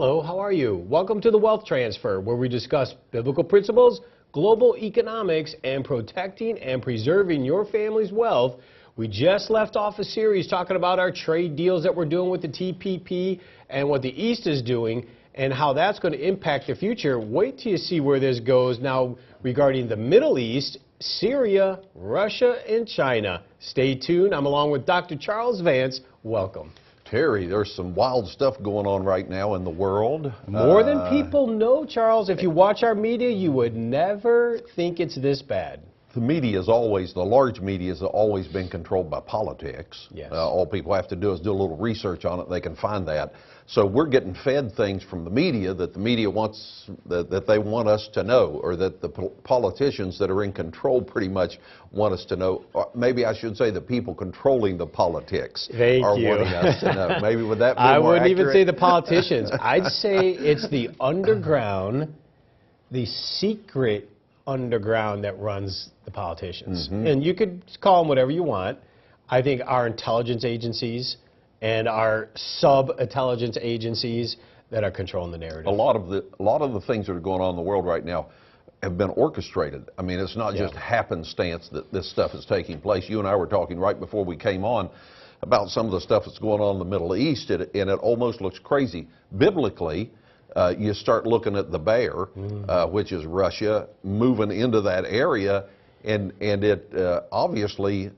Hello, how are you? Welcome to the Wealth Transfer, where we discuss biblical principles, global economics, and protecting and preserving your family's wealth. We just left off a series talking about our trade deals that we're doing with the TPP and what the East is doing and how that's going to impact the future. Wait till you see where this goes now regarding the Middle East, Syria, Russia, and China. Stay tuned. I'm along with Dr. Charles Vance. Welcome. Terry, there's some wild stuff going on right now in the world. More than people know, Charles. If you watch our media, you would never think it's this bad. The media is always, the large media has always been controlled by politics. Yes. All people have to do is do a little research on it. They can find that. So we're getting fed things from the media that the media wants, that they want us to know, or that the politicians that are in control pretty much want us to know. Or maybe I should say the people controlling the politics are wanting us to know. Maybe would that be I more wouldn't accurate? even say the politicians. I'd say it's the underground, the secret underground that runs the politicians. Mm-hmm. And you could call them whatever you want. I think our intelligence agencies and our sub-intelligence agencies that are controlling the narrative. A lot of the things that are going on in the world right now have been orchestrated. I mean, it's not just happenstance that this stuff is taking place. You and I were talking right before we came on about some of the stuff that's going on in the Middle East, and it almost looks crazy. Biblically, you start looking at the bear, which is Russia, moving into that area, and it obviously,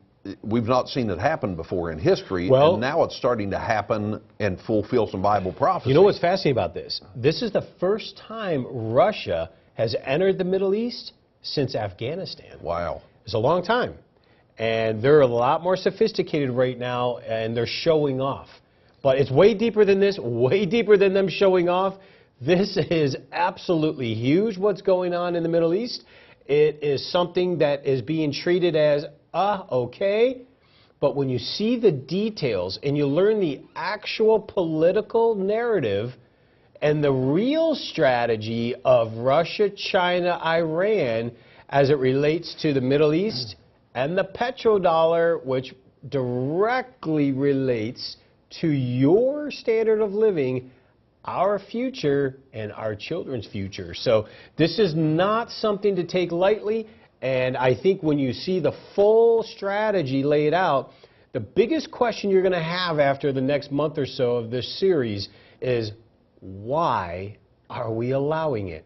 we've not seen it happen before in history, and now it's starting to happen and fulfill some Bible prophecy. You know what's fascinating about this? This is the first time Russia has entered the Middle East since Afghanistan. Wow. It's a long time. And they're a lot more sophisticated right now, and they're showing off. But it's way deeper than this, way deeper than them showing off. This is absolutely huge, what's going on in the Middle East. It is something that is being treated as, okay. But when you see the details and you learn the actual political narrative and the real strategy of Russia, China, Iran as it relates to the Middle East and the petrodollar, which directly relates to your standard of living, our future, and our children's future. So this is not something to take lightly, and I think when you see the full strategy laid out, the biggest question you're going to have after the next month or so of this series is, why are we allowing it?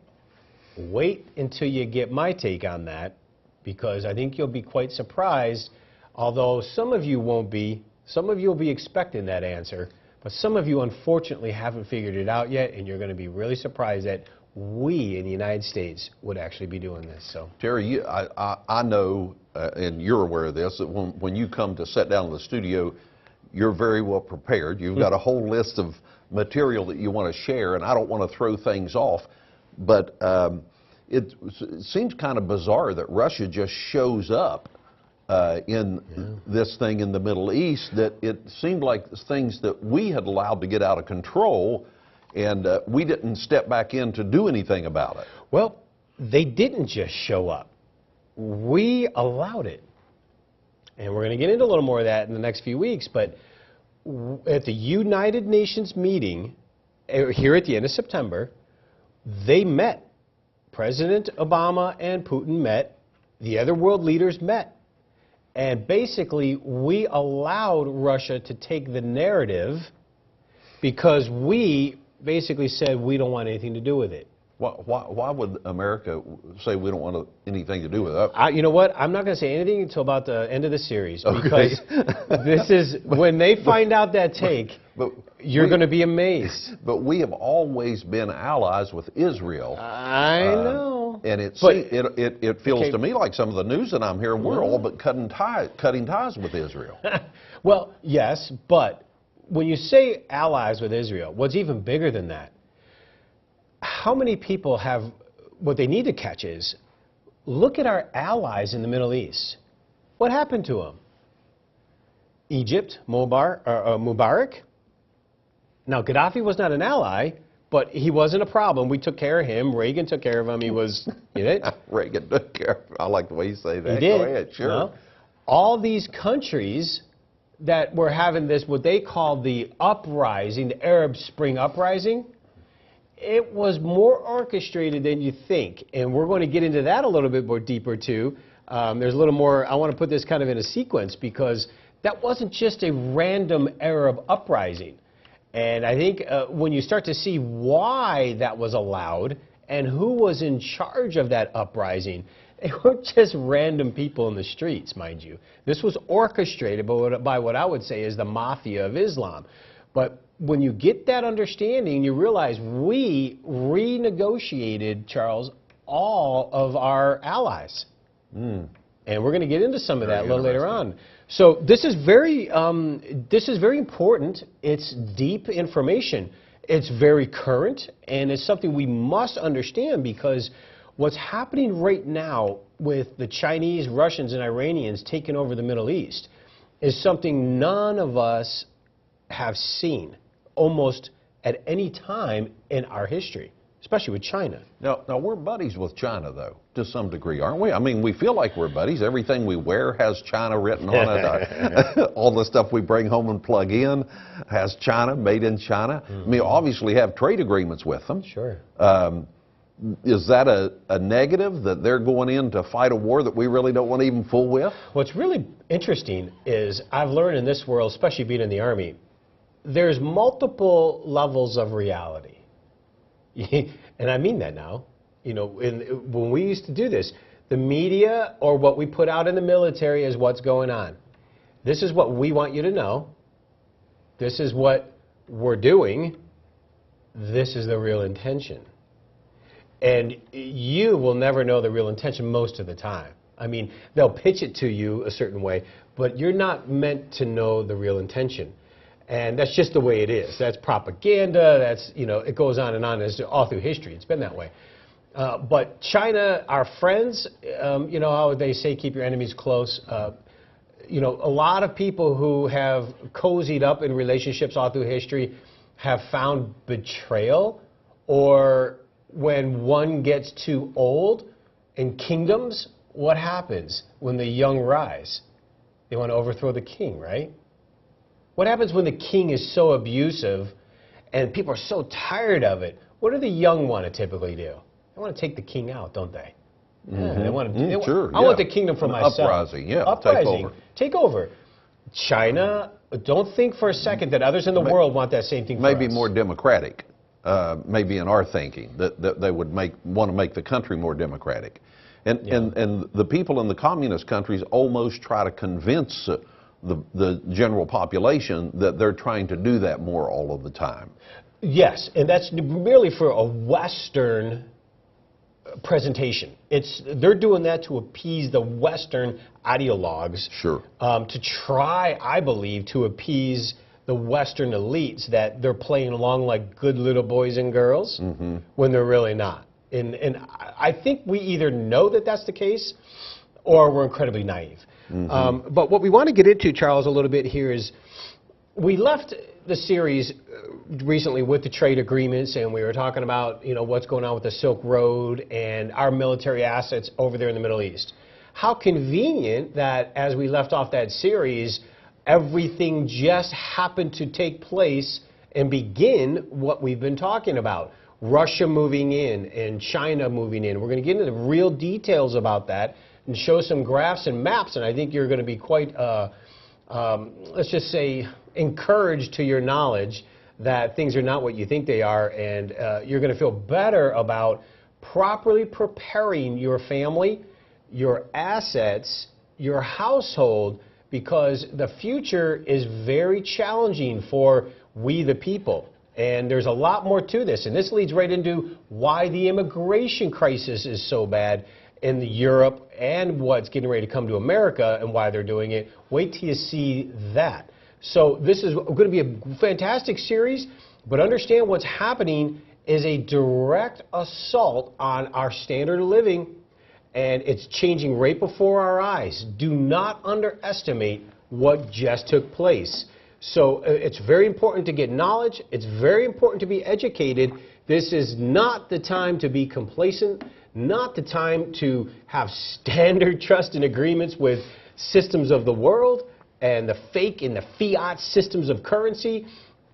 Wait until you get my take on that, because I think you'll be quite surprised, although some of you won't be. Some of you will be expecting that answer. But some of you, unfortunately, haven't figured it out yet, and you're going to be really surprised that we in the United States would actually be doing this. So, Terry, I know, and you're aware of this, that when you come to sit down in the studio, you're very well prepared. You've got a whole list of material that you want to share, and I don't want to throw things off. But it seems kind of bizarre that Russia just shows up in this thing in the Middle East, that it seemed like things that we had allowed to get out of control, and we didn't step back in to do anything about it. Well, they didn't just show up. We allowed it. And we're going to get into a little more of that in the next few weeks, but at the United Nations meeting here at the end of September, they met. President Obama and Putin met. The other world leaders met. And basically, we allowed Russia to take the narrative because we basically said we don't want anything to do with it. Why would America say we don't want anything to do with it? You know what? I'm not going to say anything until about the end of the series, because Okay. this is, when they find out that take, you're going to be amazed. But we have always been allies with Israel. I know. And it feels to me like some of the news that I'm hearing, we're all but cutting ties with Israel. Well, yes, but when you say allies with Israel, what's even bigger than that? How many people have, what they need to catch is, look at our allies in the Middle East. What happened to them? Egypt, Mubarak. Now, Gaddafi was not an ally, but he wasn't a problem. We took care of him. Reagan took care of him. He was, you know. Reagan took care of him. I like the way you say that. He did. Go ahead, sure. No? All these countries that were having this, what they call the uprising, the Arab Spring uprising, It was more orchestrated than you think, and we're going to get into that a little bit more deeper too. There's a little more, I want to put this kind of in a sequence because that wasn't just a random Arab uprising. And I think when you start to see why that was allowed and who was in charge of that uprising, they weren't just random people in the streets, mind you. This was orchestrated by what I would say is the mafia of Islam. But when you get that understanding, you realize we renegotiated, Charles, all of our allies. And we're going to get into some of that a little later on. So this is very important. It's deep information. It's very current, and it's something we must understand because what's happening right now with the Chinese, Russians, and Iranians taking over the Middle East is something none of us have seen almost at any time in our history, especially with China. Now we're buddies with China, though, to some degree, aren't we? I mean, we feel like we're buddies. Everything we wear has China written on it. All the stuff we bring home and plug in has China, made in China. I mean, obviously have trade agreements with them. Sure. Is that a negative, that they're going in to fight a war that we really don't want to even fool with? What's really interesting is I've learned in this world, especially being in the Army, there's multiple levels of reality. And I mean that now. You know, when we used to do this, the media or what we put out in the military is what's going on. This is what we want you to know. This is what we're doing. This is the real intention. And you will never know the real intention most of the time. I mean, they'll pitch it to you a certain way, but you're not meant to know the real intention. And that's just the way it is. That's propaganda. That's, you know, it goes on and on. It's all through history. It's been that way. But China, our friends, you know how they say keep your enemies close. You know, a lot of people who have cozied up in relationships all through history have found betrayal, or when one gets too old in kingdoms, what happens when the young rise? They want to overthrow the king, right? What happens when the king is so abusive and people are so tired of it? What do the young want to typically do? They want to take the king out, don't they? Yeah, they want to. Sure, I want the kingdom for myself. Uprising, yeah. Uprising. Take over. China, don't think for a second that others in the world want that same thing for us. Maybe more democratic, maybe in our thinking, that they would want to make the country more democratic. And the people in the communist countries almost try to convince the general population that they're trying to do that more all of the time. Yes, and that's merely for a Western presentation. They're doing that to appease the Western ideologues. Sure. To try, I believe, to appease the Western elites that they're playing along like good little boys and girls when they're really not. And I think we either know that that's the case or we're incredibly naive. But what we want to get into, Charles, a little bit here is we left the series recently with the trade agreements, and we were talking about, you know, what's going on with the Silk Road and our military assets over there in the Middle East. How convenient that as we left off that series, everything just happened to take place and begin what we've been talking about. Russia moving in and China moving in. We're going to get into the real details about that and show some graphs and maps, and I think you're going to be quite, let's just say, encouraged to your knowledge that things are not what you think they are, and you're going to feel better about properly preparing your family, your assets, your household, because the future is very challenging for we the people. And there's a lot more to this, and this leads right into why the immigration crisis is so bad in Europe and what's getting ready to come to America and why they're doing it. Wait till you see that. So this is going to be a fantastic series, but understand what's happening is a direct assault on our standard of living, and it's changing right before our eyes. Do not underestimate what just took place. So it's very important to get knowledge. It's very important to be educated. This is not the time to be complacent, not the time to have standard trust and agreements with systems of the world and the fake and the fiat systems of currency.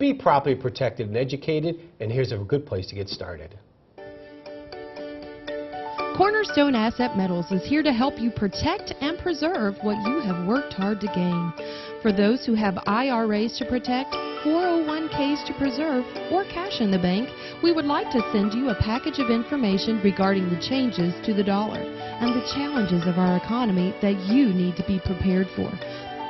be properly protected and educated, and here's a good place to get started. Cornerstone Asset Metals is here to help you protect and preserve what you have worked hard to gain. For those who have IRAs to protect, 401ks to preserve, or cash in the bank, we would like to send you a package of information regarding the changes to the dollar and the challenges of our economy that you need to be prepared for.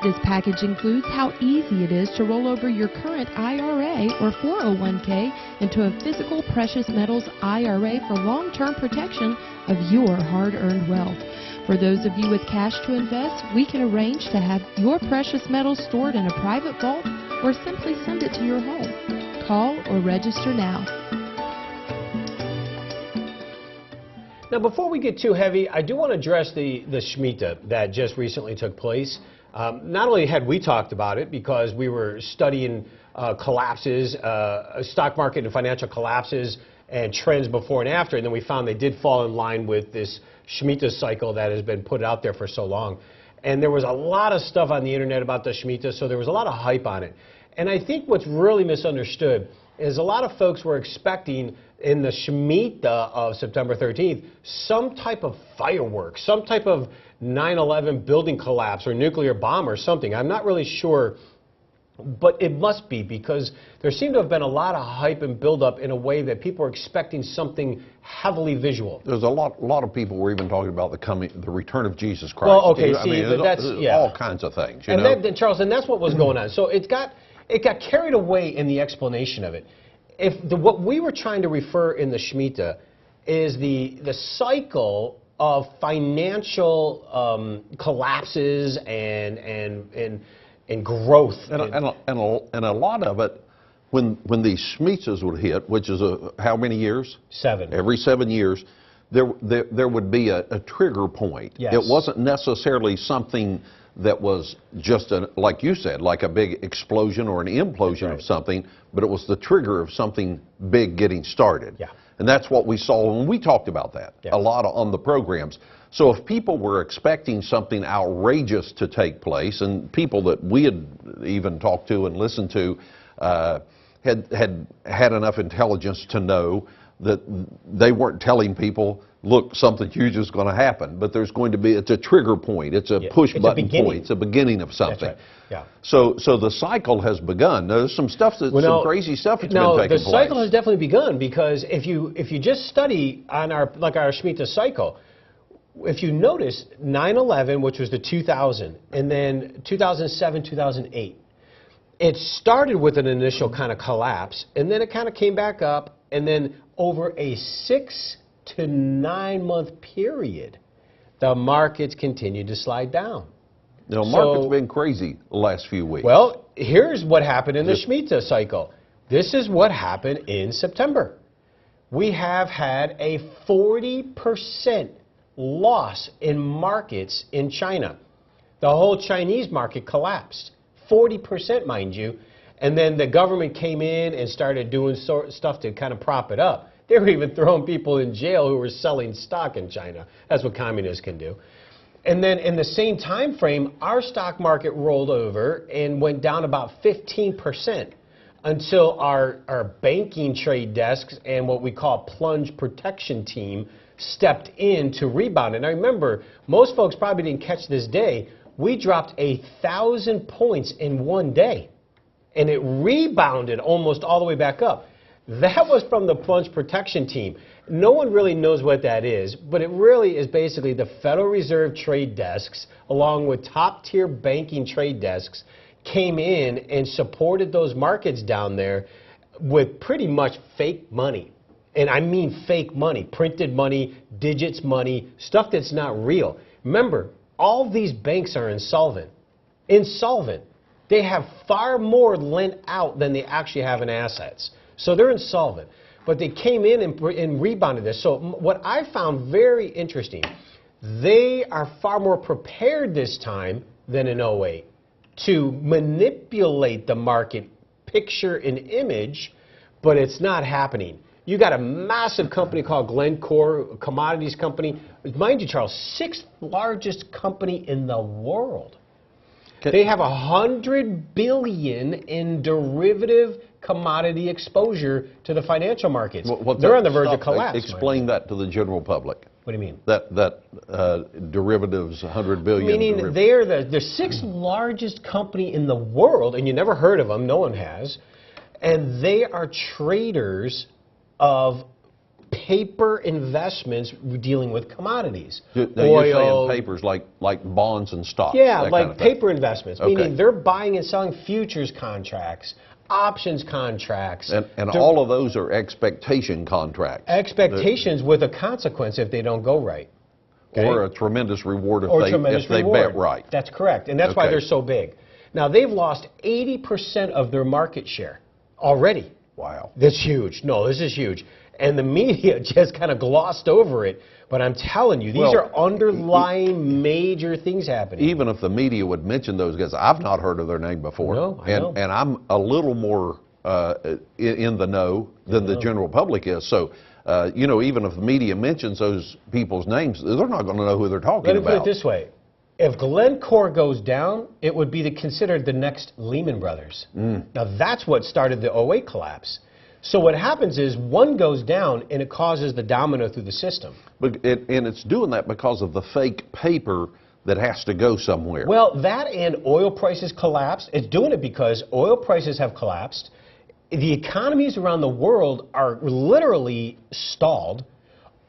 This package includes how easy it is to roll over your current IRA or 401k into a physical precious metals IRA for long-term protection of your hard-earned wealth. For those of you with cash to invest, we can arrange to have your precious metals stored in a private vault or simply send it to your home. Call or register now. Now, before we get too heavy, I do want to address the Shemitah that just recently took place. Not only had we talked about it because we were studying collapses, stock market and financial collapses and trends before and after, and then we found they did fall in line with this Shemitah cycle that has been put out there for so long. And there was a lot of stuff on the internet about the Shemitah, so there was a lot of hype on it. And I think what's really misunderstood is a lot of folks were expecting in the Shemitah of September 13th some type of fireworks, some type of 9/11 building collapse or nuclear bomb or something. I'm not really sure, but it must be because there seemed to have been a lot of hype and buildup in a way that people are expecting something heavily visual. There's a lot of people were even talking about the return of Jesus Christ. Well, okay, I mean, but that's all kinds of things. You and know? then, Charles, and that's what was going on. So it got carried away in the explanation of it. What we were trying to refer in the Shemitah is the cycle of financial collapses and growth. And a lot of it, when these Shemitahs would hit, which is how many years? 7. Every 7 years, there would be a trigger point. Yes. It wasn't necessarily something that was just, like you said, like a big explosion or an implosion of something, but it was the trigger of something big getting started. Yeah. And that's what we saw when we talked about that a lot on the programs. So if people were expecting something outrageous to take place, and people that we had even talked to and listened to had enough intelligence to know that they weren't telling people, look, something huge is going to happen, but there's going to be, it's a trigger point, it's a push button point, it's a beginning of something. That's right. Yeah. So the cycle has begun. There's some stuff some crazy stuff that's been taking place. The cycle has definitely begun because if you just study on our Shemitah cycle, if you notice 9/11, which was the 2000, and then 2007, 2008, it started with an initial kind of collapse, and then it kind of came back up, and then over a 6 to 9 month period, the markets continued to slide down. The market's been crazy the last few weeks. Well, here's what happened in the Shemitah cycle. This is what happened in September. We have had a 40% loss in markets in China. The whole Chinese market collapsed. 40%, mind you. And then the government came in and started doing stuff to kind of prop it up. They were even throwing people in jail who were selling stock in China. That's what communists can do. And then in the same time frame, our stock market rolled over and went down about 15% until our banking trade desks and what we call plunge protection team stepped in to rebound. And I remember, most folks probably didn't catch this day, we dropped 1,000 points in one day. And it rebounded almost all the way back up. That was from the plunge protection team. No one really knows what that is, but it really is basically the Federal Reserve trade desks, along with top-tier banking trade desks, came in and supported those markets down there with pretty much fake money. And I mean fake money, printed money, digits money, stuff that's not real. Remember, all these banks are insolvent. Insolvent. They have far more lent out than they actually have in assets. So they're insolvent. But they came in and rebounded this. So what I found very interesting, they are far more prepared this time than in 08 to manipulate the market picture and image, but it's not happening. You got a massive company called Glencore, a commodities company. Mind you, Charles, 6th largest company in the world. They have $100 billion in derivative commodity exposure to the financial markets. They're on the verge of collapse. Explain that to the general public. What do you mean? That derivatives, $100 billion. Meaning they're the sixth largest company in the world, and you never heard of them. No one has, and they are traders of paper investments dealing with commodities. Now you're saying papers like bonds and stocks. Yeah, like paper investments, meaning Okay. they're buying and selling futures contracts, options contracts. And all of those are expectation contracts. Expectations with a consequence if they don't go right. Okay? Or a tremendous reward if they bet right. That's correct, and that's why Okay. they're so big. Now, they've lost 80% of their market share already. Wow. That's huge. No, this is huge. And the media just kind of glossed over it. But I'm telling you, these are underlying major things happening. Even if the media would mention those guys, I've not heard of their name before. No, I know. And I'm a little more in the know than the general public is. So, even if the media mentions those people's names, they're not going to know who they're talking Let me about. put it this way. If Glencore goes down, it would be considered the next Lehman Brothers. Now, that's what started the '08 collapse. So what happens is one goes down and it causes the domino through the system. And it's doing that because of the fake paper that has to go somewhere. Well, that and oil prices collapsed. It's doing it because oil prices have collapsed. The economies around the world are literally stalled.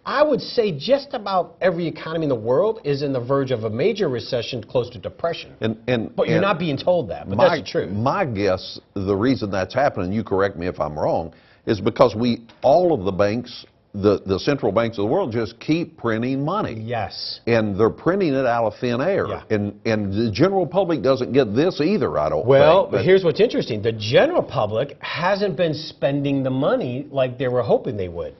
I would say just about every economy in the world is in the verge of a major recession, close to depression. But you're not being told that, but that's the truth. My guess, the reason that's happening, you correct me if I'm wrong, is because all of the banks, the central banks of the world just keep printing money. Yes. And they're printing it out of thin air. Yeah. And the general public doesn't get this either, I don't think. Well, here's what's interesting. The general public hasn't been spending the money like they were hoping they would.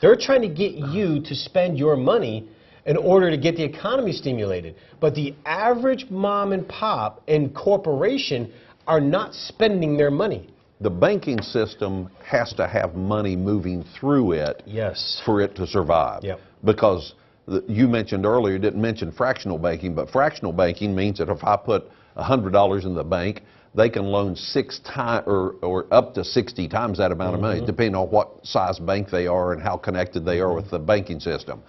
They're trying to get you to spend your money in order to get the economy stimulated. But the average mom and pop and corporation are not spending their money. The banking system has to have money moving through it for it to survive. Yep. Because you mentioned earlier, you didn't mention fractional banking, but fractional banking means that if I put $100 in the bank, they can loan 6 times or up to 60 times that amount of money, depending on what size bank they are and how connected they are with the banking system.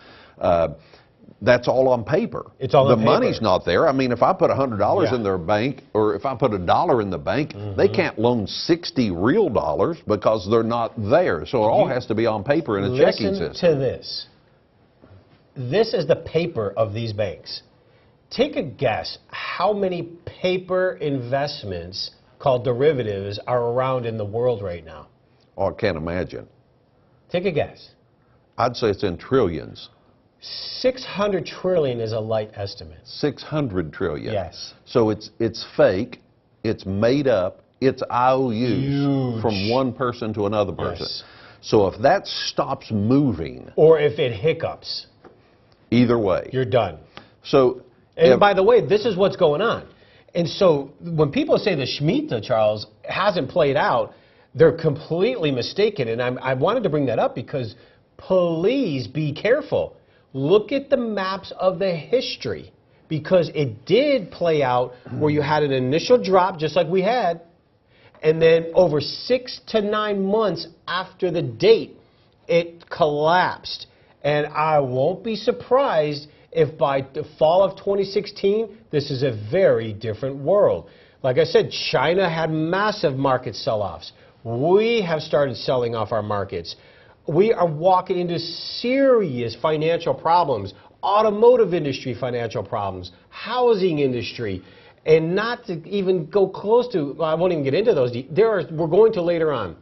That's all on paper. It's all on paper. The money's not there. I mean, if I put $100 in their bank, or if I put $1 in the bank, they can't loan 60 real dollars because they're not there. So it all has to be on paper in a checking system. Listen to this. This is the paper of these banks. Take a guess how many paper investments called derivatives are around in the world right now. Oh, I can't imagine. Take a guess. I'd say it's in trillions. 600 trillion is a light estimate. 600 trillion. Yes. So it's fake, it's made up, it's IOUs Huge. from one person to another person. Yes. So if that stops moving, Or if it hiccups, either way, you're done. So, And by the way, this is what's going on. And so when people say the Shemitah, Charles, hasn't played out, they're completely mistaken. And I wanted to bring that up because please be careful. Look at the maps of the history, because it did play out where you had an initial drop, just like we had, and then over 6 to 9 months after the date, it collapsed. And I won't be surprised if by the fall of 2016, this is a very different world. Like I said, China had massive market sell-offs. We have started selling off our markets. We are walking into serious financial problems, automotive industry financial problems, housing industry, and not to even go close to, well, I won't even get into those. We're going to later on.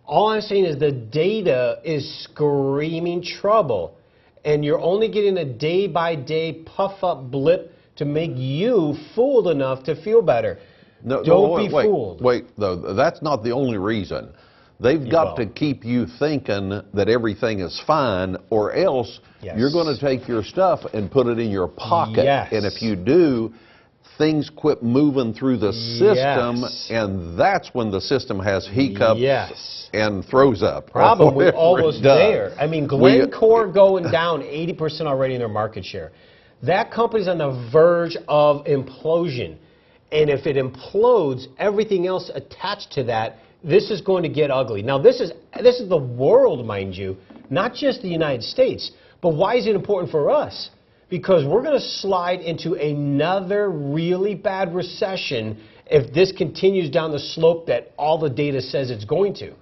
All I'm saying is the data is screaming trouble, and you're only getting a day-by-day puff-up blip to make you fooled enough to feel better. Don't be fooled. Wait, though, that's not the only reason. They've got to keep you thinking that everything is fine, or else you're going to take your stuff and put it in your pocket. Yes. And if you do, things quit moving through the system, and that's when the system has hiccups and throws up. Problem, we're almost there. I mean, Glencore going down 80% already in their market share. That company's on the verge of implosion. And if it implodes, everything else attached to that, this is going to get ugly. Now, this is the world, mind you, not just the United States. But why is it important for us? Because we're going to slide into another really bad recession if this continues down the slope that all the data says it's going to.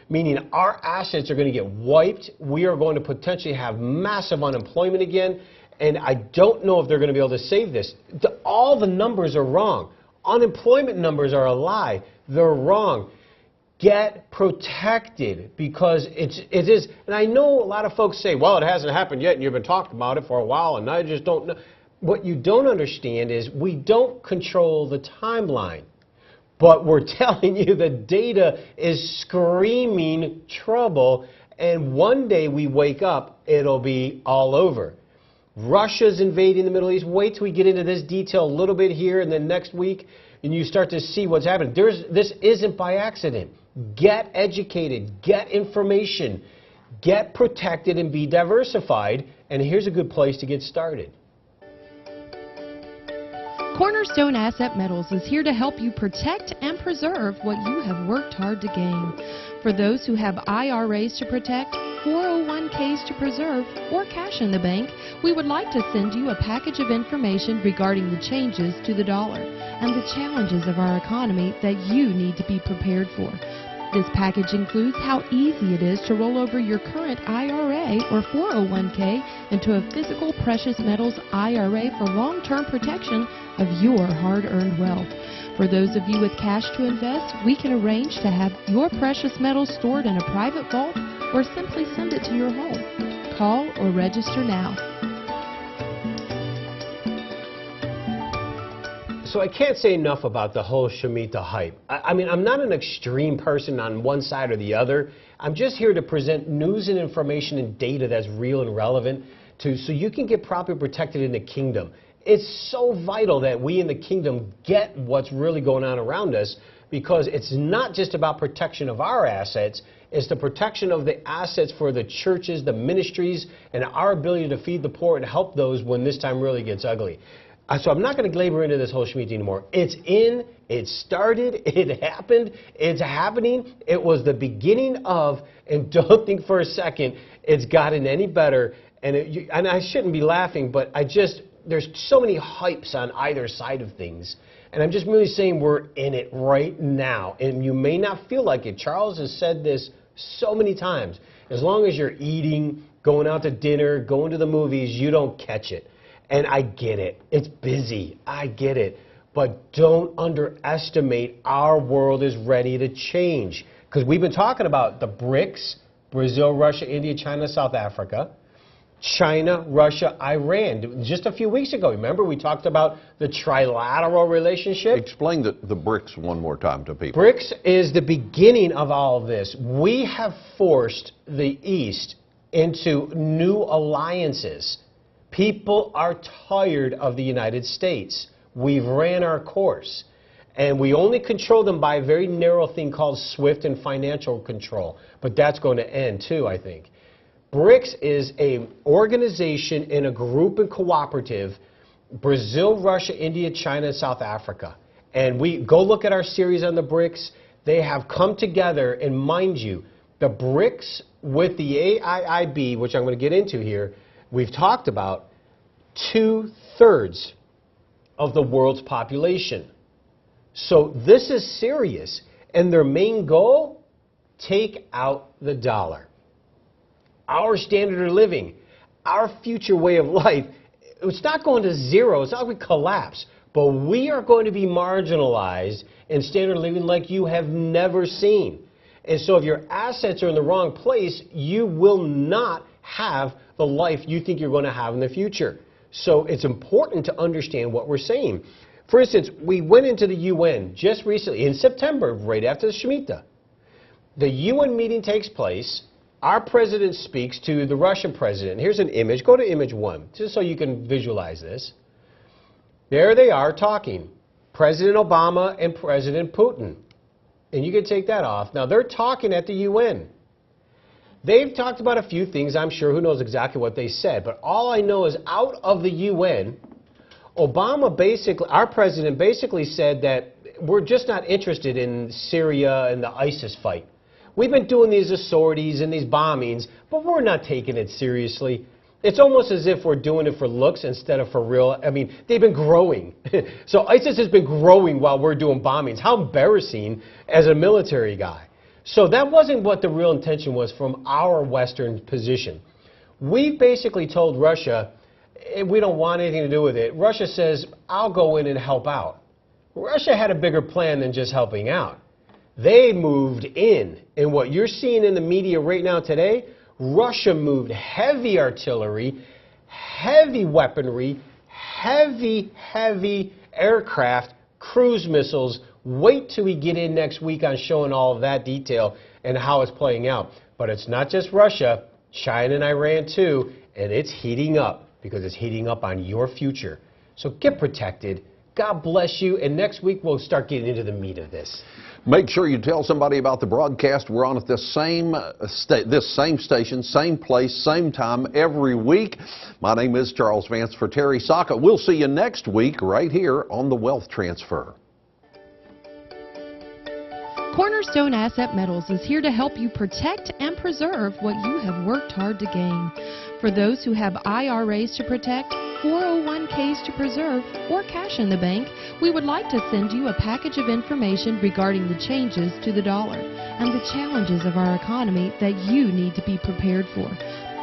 Meaning our assets are going to get wiped. We are going to potentially have massive unemployment again. And I don't know if they're going to be able to save this. All the numbers are wrong. Unemployment numbers are a lie. They're wrong. Get protected, because it is. And I know a lot of folks say, well, it hasn't happened yet, and you've been talking about it for a while, and I just don't know. What you don't understand is we don't control the timeline. But we're telling you the data is screaming trouble, and one day we wake up, it'll be all over. Russia's invading the Middle East. Wait till we get into this detail a little bit here, and then next week, and you start to see what's happening. This isn't by accident. Get educated, get information, get protected, and be diversified. And here's a good place to get started. Cornerstone Asset Metals is here to help you protect and preserve what you have worked hard to gain. For those who have IRAs to protect, 401ks to preserve, or cash in the bank, we would like to send you a package of information regarding the changes to the dollar and the challenges of our economy that you need to be prepared for. This package includes how easy it is to roll over your current IRA or 401k into a physical precious metals IRA for long-term protection of your hard-earned wealth. For those of you with cash to invest, we can arrange to have your precious metals stored in a private vault or simply send it to your home. Call or register now. So I can't say enough about the whole Shemitah hype. I mean, I'm not an extreme person on one side or the other. I'm just here to present news and information and data that's real and relevant so you can get properly protected in the kingdom. It's so vital that we in the kingdom get what's really going on around us, because it's not just about protection of our assets, it's the protection of the assets for the churches, the ministries, and our ability to feed the poor and help those when this time really gets ugly. So I'm not going to labor into this whole Shemitah anymore. It's in, it started, it happened, it's happening. It was the beginning of, and don't think for a second it's gotten any better. And I shouldn't be laughing, but there's so many hypes on either side of things. And I'm just really saying we're in it right now. And you may not feel like it. Charles has said this so many times. As long as you're eating, going out to dinner, going to the movies, you don't catch it. And I get it. It's busy. I get it. But don't underestimate our world is ready to change. Because we've been talking about the BRICS, Brazil, Russia, India, China, South Africa. China, Russia, Iran. Just a few weeks ago, remember, we talked about the trilateral relationship? Explain the BRICS one more time to people. BRICS is the beginning of all of this. We have forced the East into new alliances. People are tired of the United States. We've ran our course. And we only control them by a very narrow thing called SWIFT and financial control. But that's going to end too, I think. BRICS is an organization in a group and cooperative, Brazil, Russia, India, China, and South Africa. And we go look at our series on the BRICS. They have come together, and mind you, the BRICS with the AIIB, which I'm going to get into here, we've talked about 2/3 of the world's population. So this is serious. And their main goal, take out the dollar. Our standard of living, our future way of life, it's not going to zero. It's not going to collapse. But we are going to be marginalized in standard of living like you have never seen. And so if your assets are in the wrong place, you will not have the life you think you're going to have in the future. So it's important to understand what we're saying. For instance, we went into the UN just recently, in September, right after the Shemitah. The UN meeting takes place. Our president speaks to the Russian president. Here's an image. Go to image 1, just so you can visualize this. There they are talking. President Obama and President Putin. And you can take that off. Now, they're talking at the UN. They've talked about a few things, I'm sure. Who knows exactly what they said. But all I know is out of the UN, Obama basically, our president basically said that we're just not interested in Syria and the ISIS fight. We've been doing these sorties and these bombings, but we're not taking it seriously. It's almost as if we're doing it for looks instead of for real. I mean, they've been growing. So ISIS has been growing while we're doing bombings. How embarrassing as a military guy. So that wasn't what the real intention was from our Western position. We basically told Russia, we don't want anything to do with it. Russia says, I'll go in and help out. Russia had a bigger plan than just helping out. They moved in. And what you're seeing in the media right now today, Russia moved heavy artillery, heavy weaponry, heavy aircraft, cruise missiles. Wait till we get in next week on showing all of that detail and how it's playing out. But it's not just Russia, China and Iran too, and it's heating up because it's heating up on your future. So get protected. God bless you, and next week we'll start getting into the meat of this. Make sure you tell somebody about the broadcast. We're on at this same station, same place, same time every week. My name is Charles Vance for Terry Saka. We'll see you next week right here on The Wealth Transfer. Cornerstone Asset Metals is here to help you protect and preserve what you have worked hard to gain. For those who have IRAs to protect, 401ks to preserve, or cash in the bank, we would like to send you a package of information regarding the changes to the dollar and the challenges of our economy that you need to be prepared for.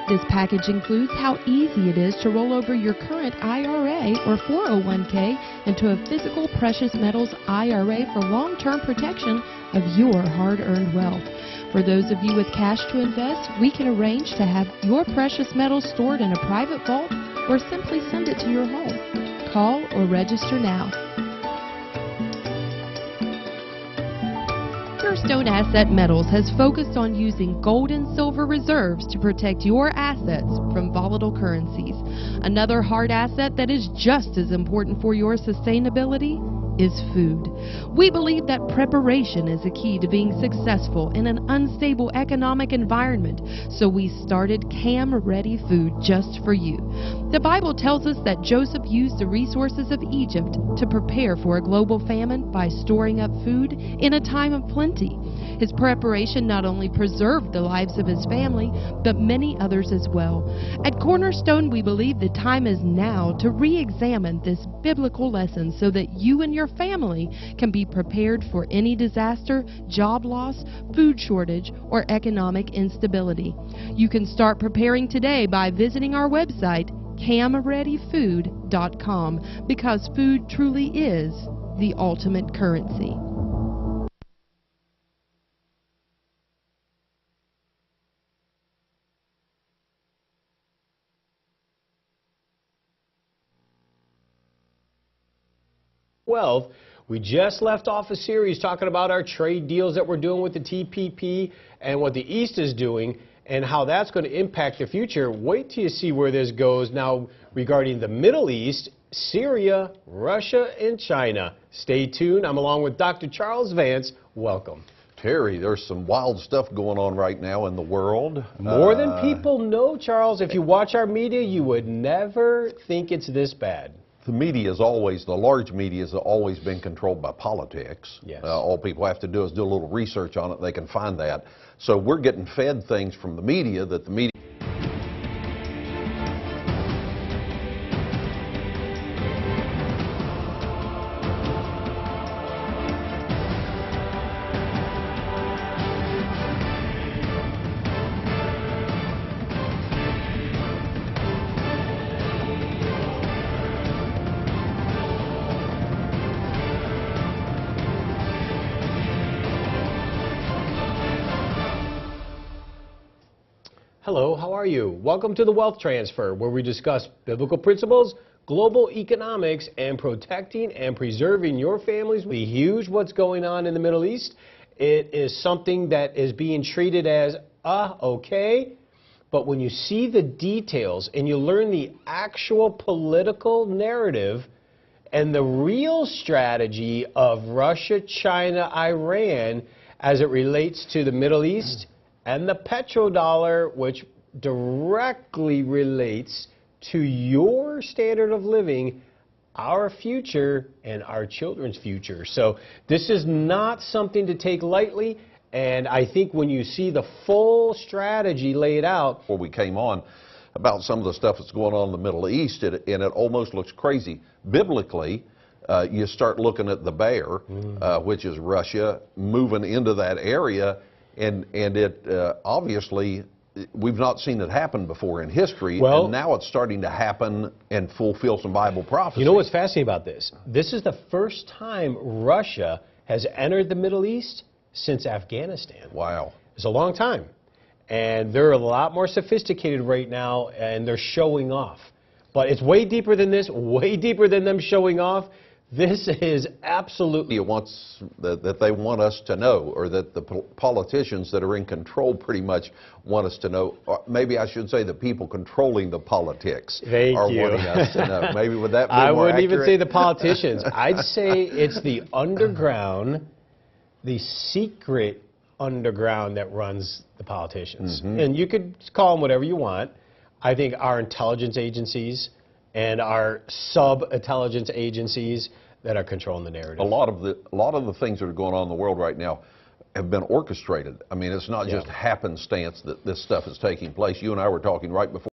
This package includes how easy it is to roll over your current IRA or 401k into a physical precious metals IRA for long-term protection of your hard-earned wealth. For those of you with cash to invest, we can arrange to have your precious metals stored in a private vault or simply send it to your home. Call or register now. Cornerstone Asset Metals has focused on using gold and silver reserves to protect your assets from volatile currencies. Another hard asset that is just as important for your sustainability is food. We believe that preparation is a key to being successful in an unstable economic environment, so we started Cam Ready Food just for you. The Bible tells us that Joseph used the resources of Egypt to prepare for a global famine by storing up food in a time of plenty. His preparation not only preserved the lives of his family, but many others as well. At Cornerstone, we believe the time is now to re-examine this biblical lesson so that you and your family can be prepared for any disaster, job loss, food shortage, or economic instability. You can start preparing today by visiting our website, camreadyfood.com, because food truly is the ultimate currency. Wealth. We just left off a series talking about our trade deals that we're doing with the TPP and what the East is doing and how that's going to impact the future. Wait till you see where this goes now regarding the Middle East, Syria, Russia, and China. Stay tuned. I'm along with Dr. Charles Vance. Welcome. Terry, there's some wild stuff going on right now in the world. More than people know, Charles. If you watch our media, you would never think it's this bad. The media is always, the large media has always been controlled by politics. Yes. All people have to do is do a little research on it. They can find that. So we're getting fed things from the media that the media... Hello, how are you? Welcome to the Wealth Transfer, where we discuss biblical principles, global economics, and protecting and preserving your families. We huge what's going on in the Middle East. It is something that is being treated as, okay. But when you see the details and you learn the actual political narrative and the real strategy of Russia, China, Iran as it relates to the Middle East, and the petrodollar, which directly relates to your standard of living, our future and our children's future. So this is not something to take lightly, and I think when you see the full strategy laid out. Before we came on, about some of the stuff that's going on in the Middle East, and it almost looks crazy. Biblically, you start looking at the bear, which is Russia, moving into that area, and it obviously, we've not seen it happen before in history, Well, and now it's starting to happen and fulfill some Bible prophecy. You know what's fascinating about this? This is the first time Russia has entered the Middle East since Afghanistan. Wow. It's a long time. And they're a lot more sophisticated right now, and they're showing off. But it's way deeper than this, way deeper than them showing off. This is absolutely... It wants that they want us to know, or that the politicians that are in control pretty much want us to know. Or maybe I should say the people controlling the politics are wanting us to know. Maybe would that be more I wouldn't accurate? even say the politicians. I'd say it's the underground, the secret underground that runs the politicians. And you could call them whatever you want. I think our intelligence agencies and our sub-intelligence agencies that are controlling the narrative. A lot of the things that are going on in the world right now have been orchestrated. I mean, it's not just happenstance that this stuff is taking place. You and I were talking right before